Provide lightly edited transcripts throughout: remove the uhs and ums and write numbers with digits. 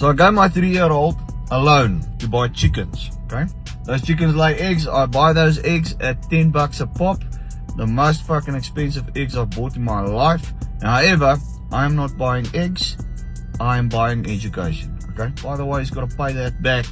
So I got my 3-year-old alone to buy chickens, okay? Those chickens lay eggs. I buy those eggs at $10 a pop. The most fucking expensive eggs I've bought in my life. However, I am not buying eggs. I am buying education, okay? By the way, he's got to pay that back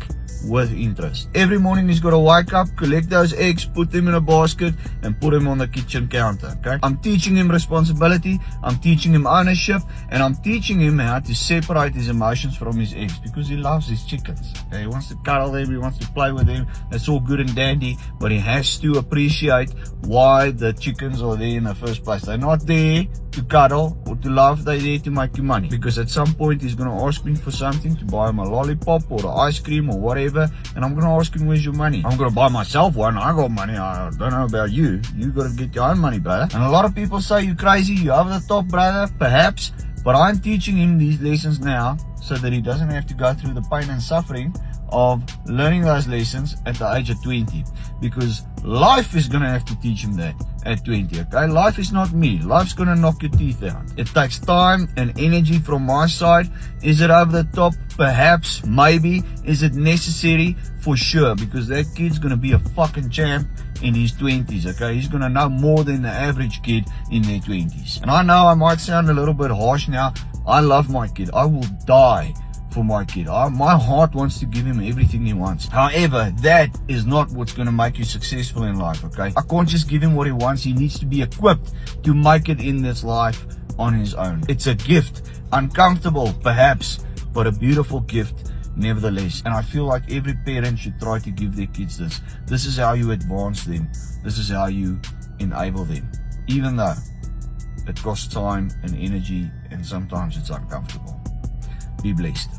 with interest. Every morning he's got to wake up, collect those eggs, put them in a basket and put them on the kitchen counter, okay? I'm teaching him responsibility, I'm teaching him ownership, and I'm teaching him how to separate his emotions from his eggs, because he loves his chickens, okay? He wants to cuddle them, he wants to play with them, that's all good and dandy, but he has to appreciate why the chickens are there in the first place. They're not there to cuddle or to love, they're there to make you money, because at some point he's going to ask me for something, to buy him a lollipop or an ice cream or whatever, and I'm going to ask him, where's your money? I'm going to buy myself one. I got money. I don't know about you. You got to get your own money, brother. And a lot of people say you crazy, you over the top, brother, perhaps, but I'm teaching him these lessons now so that he doesn't have to go through the pain and suffering of learning those lessons at the age of 20, because life is going to have to teach him that at 20, okay? Life is not me. Life's going to knock your teeth out. It takes time and energy from my side. Is it over the top? Perhaps, maybe. Is it necessary? For sure, because that kid's going to be a fucking champ in his 20s, okay? He's going to know more than the average kid in their 20s. And I know I might sound a little bit harsh now. I love my kid. I will die for my kid. My heart wants to give him everything he wants. However, that is not what's going to make you successful in life, okay? I can't just give him what he wants. He needs to be equipped to make it in this life on his own. It's a gift. Uncomfortable, perhaps, but a beautiful gift nevertheless. And I feel like every parent should try to give their kids this. This is how you advance them. This is how you enable them. Even though it costs time and energy and sometimes it's uncomfortable. Be blessed.